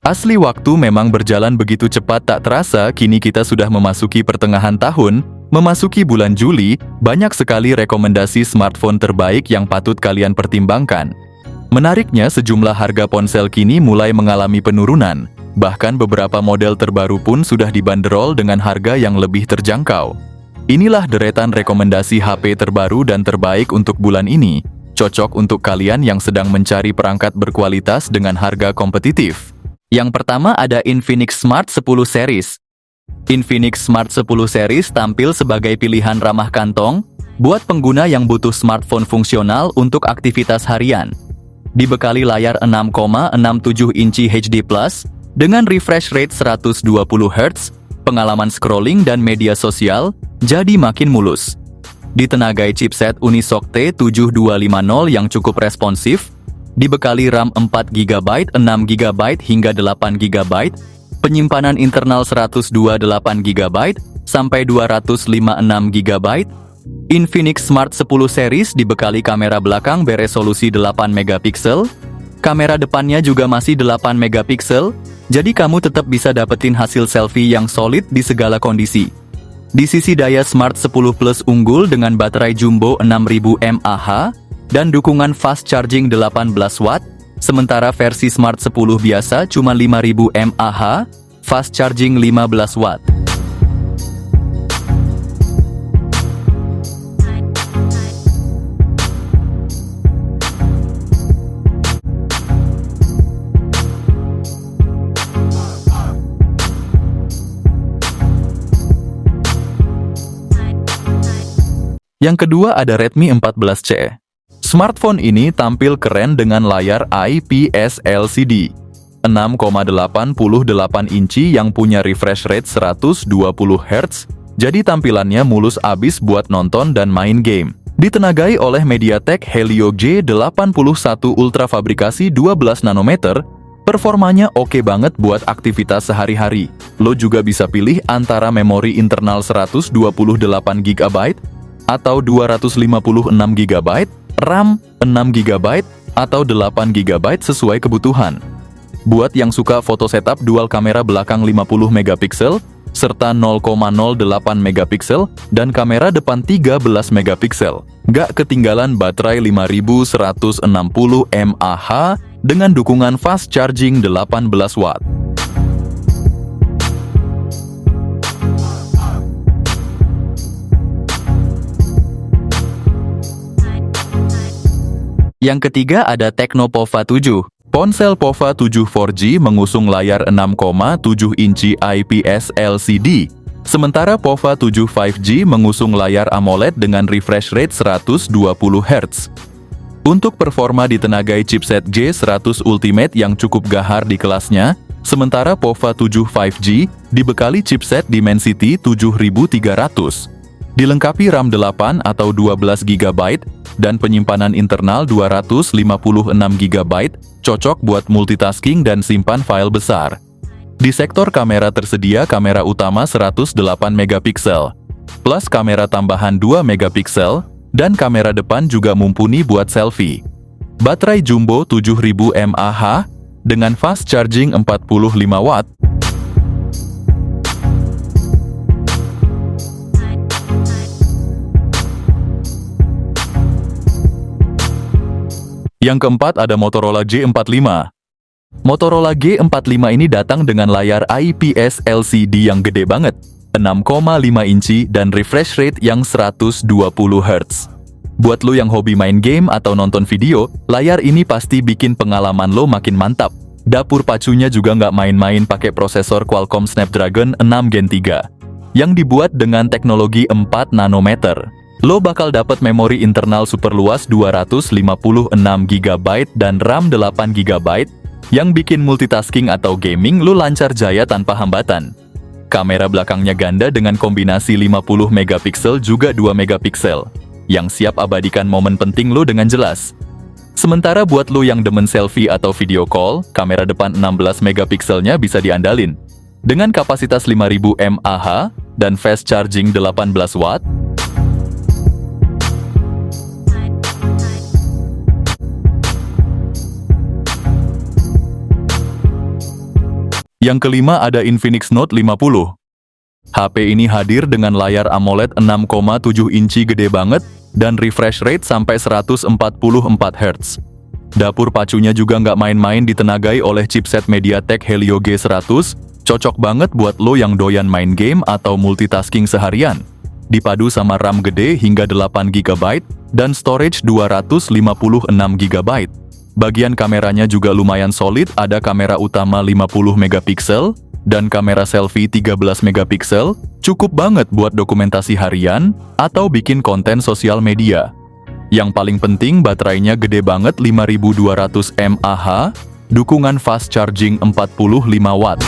Asli waktu memang berjalan begitu cepat tak terasa, kini kita sudah memasuki pertengahan tahun, memasuki bulan Juli, banyak sekali rekomendasi smartphone terbaik yang patut kalian pertimbangkan. Menariknya, sejumlah harga ponsel kini mulai mengalami penurunan, bahkan beberapa model terbaru pun sudah dibanderol dengan harga yang lebih terjangkau. Inilah deretan rekomendasi HP terbaru dan terbaik untuk bulan ini, cocok untuk kalian yang sedang mencari perangkat berkualitas dengan harga kompetitif. Yang pertama ada Infinix Smart 10 Series. Infinix Smart 10 Series tampil sebagai pilihan ramah kantong buat pengguna yang butuh smartphone fungsional untuk aktivitas harian. Dibekali layar 6,67 inci HD+, dengan refresh rate 120 Hz, pengalaman scrolling dan media sosial jadi makin mulus. Ditenagai chipset Unisoc T7250 yang cukup responsif, dibekali RAM 4GB, 6GB hingga 8GB, penyimpanan internal 128GB sampai 256GB. Infinix Smart 10 Series dibekali kamera belakang beresolusi 8MP, kamera depannya juga masih 8MP, jadi kamu tetap bisa dapetin hasil selfie yang solid di segala kondisi. Di sisi daya Smart 10 Plus unggul dengan baterai jumbo 6000 mAh, dan dukungan fast charging 18 Watt, sementara versi Smart 10 biasa cuma 5000 mAh, fast charging 15 Watt. Yang kedua ada Redmi 14C. Smartphone ini tampil keren dengan layar IPS LCD 6,88 inci yang punya refresh rate 120 Hz, jadi tampilannya mulus abis buat nonton dan main game. Ditenagai oleh MediaTek Helio G81 Ultra fabrikasi 12 nanometer, performanya oke banget buat aktivitas sehari-hari. Lo juga bisa pilih antara memori internal 128GB atau 256GB, RAM 6GB atau 8GB sesuai kebutuhan. Buat yang suka foto setup dual kamera belakang 50MP serta 0,08MP dan kamera depan 13MP. Gak ketinggalan baterai 5160 mAh dengan dukungan fast charging 18 Watt. Yang ketiga ada Tecno Pova 7. Ponsel Pova 7 4G mengusung layar 6,7 inci IPS LCD, sementara Pova 7 5G mengusung layar AMOLED dengan refresh rate 120 Hz. Untuk performa ditenagai chipset G100 Ultimate yang cukup gahar di kelasnya, sementara Pova 7 5G dibekali chipset Dimensity 7300. Dilengkapi RAM 8 atau 12GB dan penyimpanan internal 256GB, cocok buat multitasking dan simpan file besar. Di sektor kamera tersedia kamera utama 108MP, plus kamera tambahan 2MP, dan kamera depan juga mumpuni buat selfie. Baterai jumbo 7000 mAh dengan fast charging 45 Watt. Yang keempat ada Motorola G45. Motorola G45 ini datang dengan layar IPS LCD yang gede banget, 6,5 inci dan refresh rate yang 120 Hz. Buat lo yang hobi main game atau nonton video, layar ini pasti bikin pengalaman lo makin mantap. Dapur pacunya juga nggak main-main, pakai prosesor Qualcomm Snapdragon 6 Gen 3, yang dibuat dengan teknologi 4 nanometer. Lo bakal dapat memori internal super luas 256GB dan RAM 8GB, yang bikin multitasking atau gaming lo lancar jaya tanpa hambatan. Kamera belakangnya ganda dengan kombinasi 50MP juga 2MP, yang siap abadikan momen penting lo dengan jelas. Sementara buat lo yang demen selfie atau video call, kamera depan 16MP-nya bisa diandalin. Dengan kapasitas 5000 mAh dan fast charging 18 Watt, Yang kelima ada Infinix Note 50. HP ini hadir dengan layar AMOLED 6,7 inci gede banget dan refresh rate sampai 144 Hz. Dapur pacunya juga nggak main-main, ditenagai oleh chipset MediaTek Helio G100, cocok banget buat lo yang doyan main game atau multitasking seharian. Dipadu sama RAM gede hingga 8 GB dan storage 256 GB. Bagian kameranya juga lumayan solid, ada kamera utama 50 megapiksel dan kamera selfie 13 megapiksel, cukup banget buat dokumentasi harian atau bikin konten sosial media. Yang paling penting, baterainya gede banget, 5200 mAh, dukungan fast charging 45 watt.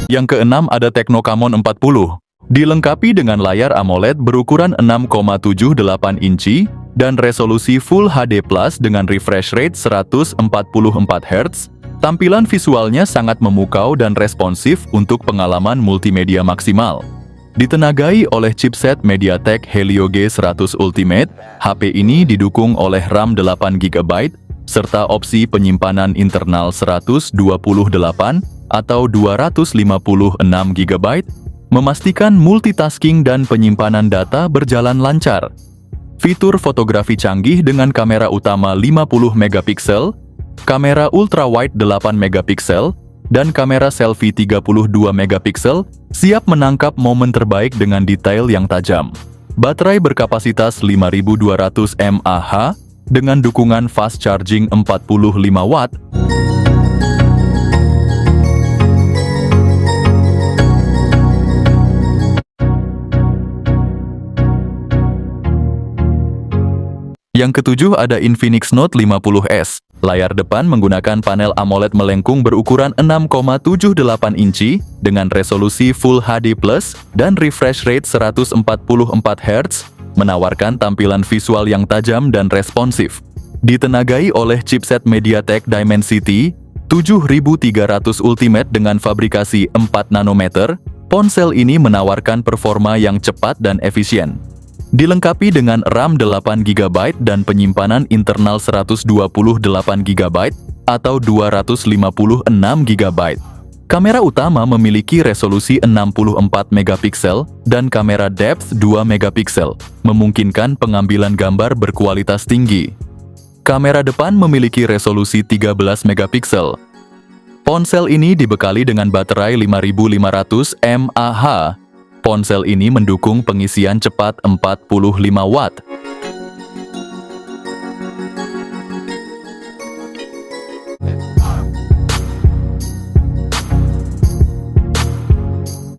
Yang keenam ada Tecno Camon 40. Dilengkapi dengan layar AMOLED berukuran 6,78 inci dan resolusi Full HD Plus dengan refresh rate 144 Hz, tampilan visualnya sangat memukau dan responsif untuk pengalaman multimedia maksimal. Ditenagai oleh chipset MediaTek Helio G100 Ultimate, HP ini didukung oleh RAM 8 GB serta opsi penyimpanan internal 128 atau 256 GB, memastikan multitasking dan penyimpanan data berjalan lancar. Fitur fotografi canggih dengan kamera utama 50 megapiksel, kamera ultrawide 8 megapiksel, dan kamera selfie 32 megapiksel siap menangkap momen terbaik dengan detail yang tajam. Baterai berkapasitas 5200 mAh dengan dukungan fast charging 45 watt. Yang ketujuh ada Infinix Note 50S. Layar depan menggunakan panel AMOLED melengkung berukuran 6,78 inci dengan resolusi Full HD Plus dan refresh rate 144 Hz, menawarkan tampilan visual yang tajam dan responsif. Ditenagai oleh chipset MediaTek Dimensity 7300 Ultimate dengan fabrikasi 4 nanometer, ponsel ini menawarkan performa yang cepat dan efisien. Dilengkapi dengan RAM 8 GB dan penyimpanan internal 128 GB atau 256 GB. Kamera utama memiliki resolusi 64 megapiksel dan kamera depth 2 megapiksel, memungkinkan pengambilan gambar berkualitas tinggi. Kamera depan memiliki resolusi 13 megapiksel. Ponsel ini dibekali dengan baterai 5500 mAh. Ponsel ini mendukung pengisian cepat 45 watt.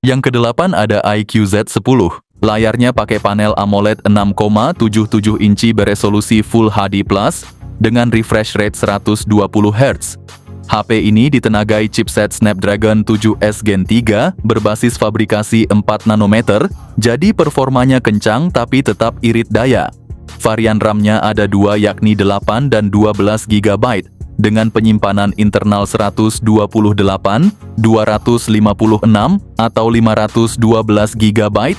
Yang kedelapan ada iQOO Z10. Layarnya pakai panel AMOLED 6,77 inci beresolusi Full HD Plus dengan refresh rate 120 Hz. HP ini ditenagai chipset Snapdragon 7S Gen 3 berbasis fabrikasi 4 nanometer, jadi performanya kencang tapi tetap irit daya. Varian RAM-nya ada dua, yakni 8 dan 12 GB, dengan penyimpanan internal 128, 256, atau 512 GB.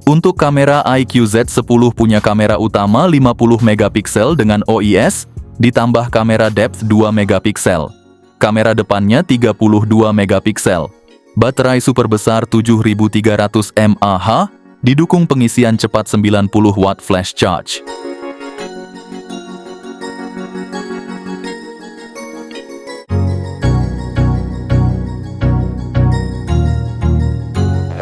Untuk kamera iQOO Z10 punya kamera utama 50 megapiksel dengan OIS, ditambah kamera depth 2 megapiksel. Kamera depannya 32 megapiksel. Baterai super besar 7300 mAh, didukung pengisian cepat 90 watt flash charge.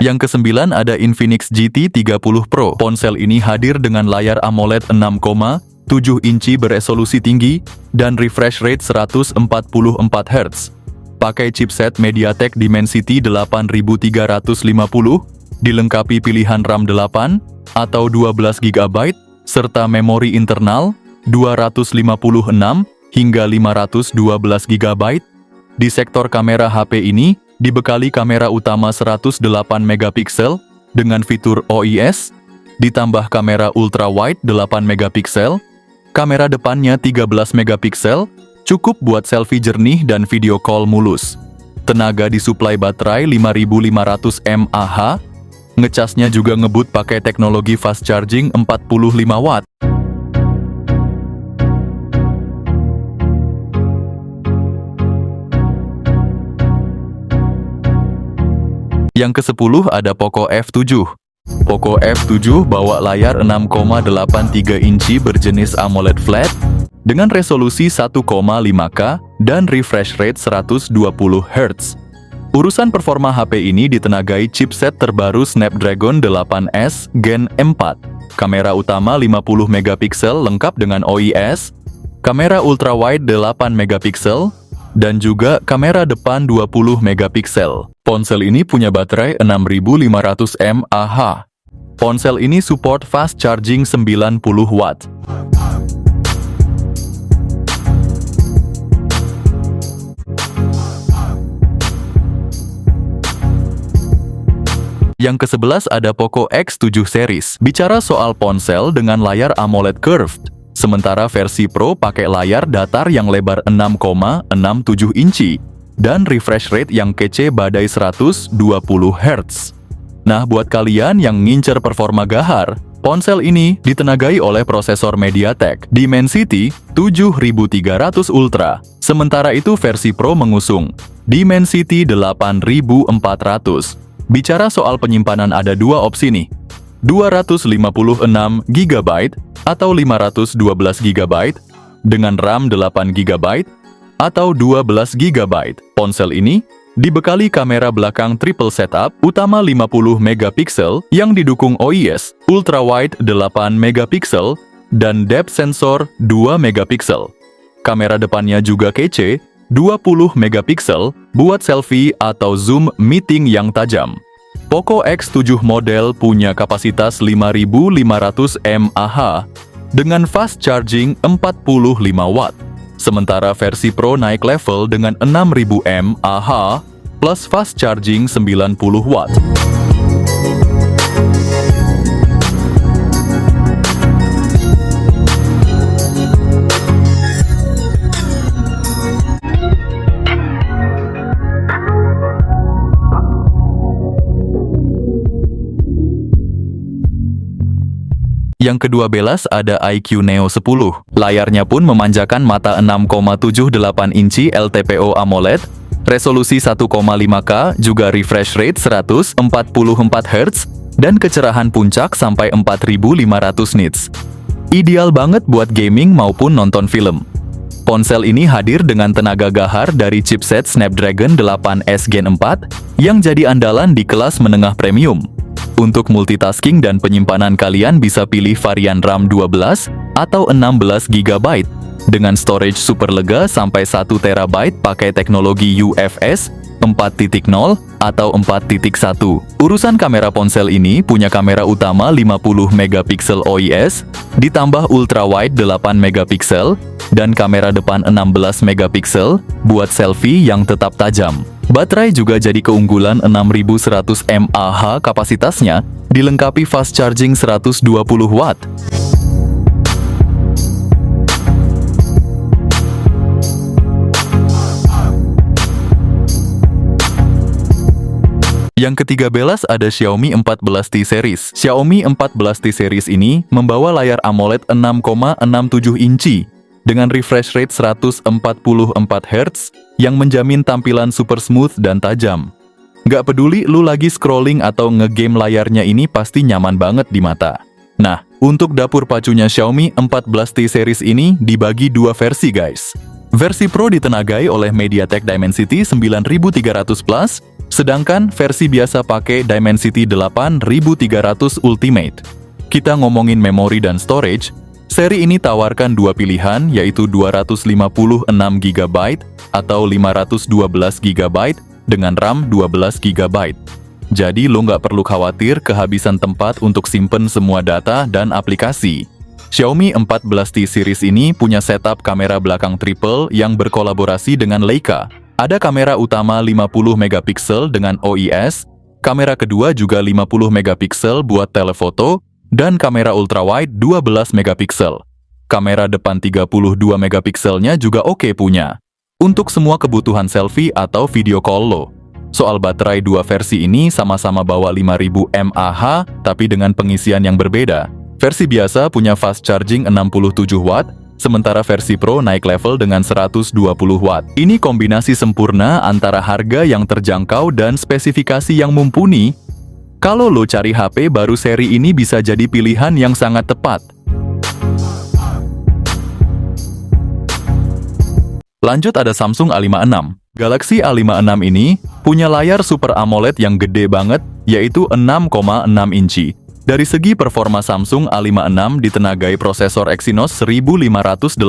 Yang kesembilan ada Infinix GT 30 Pro. Ponsel ini hadir dengan layar AMOLED 6,7 inci beresolusi tinggi dan refresh rate 144 Hz. Pakai chipset MediaTek Dimensity 8350, dilengkapi pilihan RAM 8 atau 12 GB, serta memori internal 256 hingga 512 GB. Di sektor kamera, HP ini dibekali kamera utama 108 megapiksel dengan fitur OIS, ditambah kamera ultrawide 8 megapiksel, kamera depannya 13 megapiksel, cukup buat selfie jernih dan video call mulus. Tenaga disuplai baterai 5500 mAh. Ngecasnya juga ngebut pakai teknologi fast charging 45 watt. Yang ke-10 ada Poco F7. Poco F7 bawa layar 6,83 inci berjenis AMOLED flat dengan resolusi 1,5K dan refresh rate 120 Hz. Urusan performa HP ini ditenagai chipset terbaru Snapdragon 8S Gen 4. Kamera utama 50 megapiksel lengkap dengan OIS, kamera ultrawide 8 megapiksel, dan juga kamera depan 20 megapiksel. Ponsel ini punya baterai 6500 mAh. Ponsel ini support fast charging 90 watt. Yang ke-11 ada Poco X7 series. Bicara soal ponsel dengan layar AMOLED curved, sementara versi Pro pakai layar datar yang lebar 6,67 inci dan refresh rate yang kece badai 120 Hz. Nah, buat kalian yang ngincer performa gahar, ponsel ini ditenagai oleh prosesor MediaTek Dimensity 7300 Ultra. Sementara itu versi Pro mengusung Dimensity 8400. Bicara soal penyimpanan ada dua opsi nih, 256 GB atau 512 GB, dengan RAM 8 GB atau 12 GB. Ponsel ini dibekali kamera belakang triple setup, utama 50 megapiksel yang didukung OIS, ultrawide 8 megapiksel, dan depth sensor 2 megapiksel. Kamera depannya juga kece, 20 megapiksel buat selfie atau zoom meeting yang tajam. Poco X7 model punya kapasitas 5500 mAh dengan fast charging 45 watt. Sementara versi Pro naik level dengan 6000 mAh plus fast charging 90 watt. Yang kedua belas ada iQOO Neo 10. Layarnya pun memanjakan mata 6,78 inci LTPO AMOLED, resolusi 1,5K, juga refresh rate 144 Hz, dan kecerahan puncak sampai 4500 nits. Ideal banget buat gaming maupun nonton film. Ponsel ini hadir dengan tenaga gahar dari chipset Snapdragon 8S Gen 4 yang jadi andalan di kelas menengah premium. Untuk multitasking dan penyimpanan kalian bisa pilih varian RAM 12 atau 16 GB dengan storage super lega sampai 1 TB pakai teknologi UFS 4.0 atau 4.1. Urusan kamera ponsel ini punya kamera utama 50 megapiksel OIS, ditambah ultrawide 8 megapiksel, dan kamera depan 16 megapiksel buat selfie yang tetap tajam. Baterai juga jadi keunggulan 6100 mAh kapasitasnya, dilengkapi fast charging 120 watt. Yang ketiga belas ada Xiaomi 14T series. Xiaomi 14T series ini membawa layar AMOLED 6,67 inci dengan refresh rate 144 Hz yang menjamin tampilan super smooth dan tajam. Nggak peduli lu lagi scrolling atau ngegame, layarnya ini pasti nyaman banget di mata. Nah, untuk dapur pacunya Xiaomi 14T series ini dibagi dua versi guys. Versi Pro ditenagai oleh MediaTek Dimensity 9300 Plus, sedangkan versi biasa pakai Dimensity 8300 Ultimate. Kita ngomongin memori dan storage, seri ini tawarkan dua pilihan, yaitu 256 GB atau 512 GB dengan RAM 12 GB. Jadi lo nggak perlu khawatir kehabisan tempat untuk simpen semua data dan aplikasi. Xiaomi 14T series ini punya setup kamera belakang triple yang berkolaborasi dengan Leica. Ada kamera utama 50 megapiksel dengan OIS, kamera kedua juga 50 megapiksel buat telefoto, dan kamera ultrawide 12 megapiksel. Kamera depan 32 megapikselnya juga oke punya. untuk semua kebutuhan selfie atau video call lo. Soal baterai, dua versi ini sama-sama bawa 5000 mAh, tapi dengan pengisian yang berbeda. Versi biasa punya fast charging 67 watt, sementara versi Pro naik level dengan 120 watt. Ini kombinasi sempurna antara harga yang terjangkau dan spesifikasi yang mumpuni. Kalau lo cari HP baru seri ini bisa jadi pilihan yang sangat tepat. Lanjut ada Samsung A56. Galaxy A56 ini punya layar Super AMOLED yang gede banget, yaitu 6,6 inci. Dari segi performa Samsung A56 ditenagai prosesor Exynos 1580.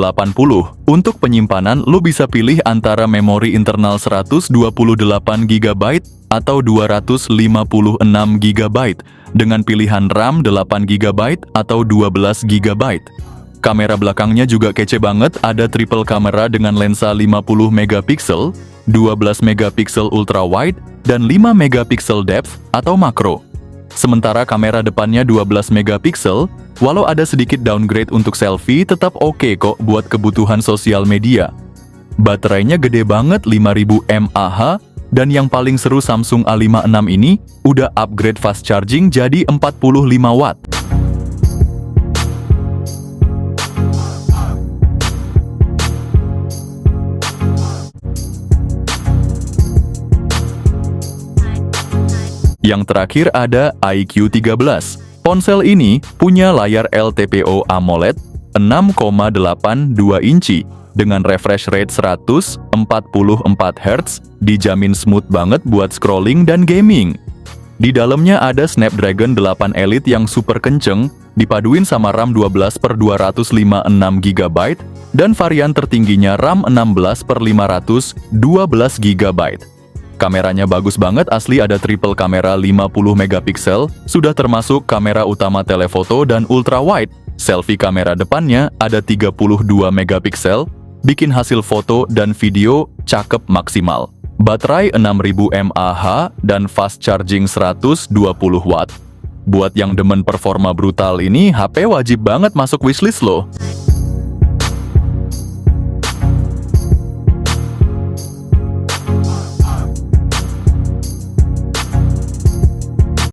Untuk penyimpanan, lo bisa pilih antara memori internal 128GB atau 256GB dengan pilihan RAM 8GB atau 12GB. Kamera belakangnya juga kece banget, ada triple kamera dengan lensa 50MP, 12MP ultra wide, dan 5MP depth atau makro. Sementara kamera depannya 12MP, walau ada sedikit downgrade untuk selfie, tetap oke kok buat kebutuhan sosial media. Baterainya gede banget 5000 mAh, dan yang paling seru Samsung A56 ini udah upgrade fast charging jadi 45 watt. Yang terakhir ada iQOO 13. Ponsel ini punya layar LTPO AMOLED 6,82 inci dengan refresh rate 144Hz, dijamin smooth banget buat scrolling dan gaming. Di dalamnya ada Snapdragon 8 Elite yang super kenceng, dipaduin sama RAM 12/256GB, dan varian tertingginya RAM 16/512GB. Kameranya bagus banget, asli ada triple kamera 50MP, sudah termasuk kamera utama telefoto dan ultra wide. Selfie kamera depannya ada 32MP, bikin hasil foto dan video cakep maksimal. Baterai 6000 mAh dan fast charging 120 watt. Buat yang demen performa brutal ini, HP wajib banget masuk wishlist lo.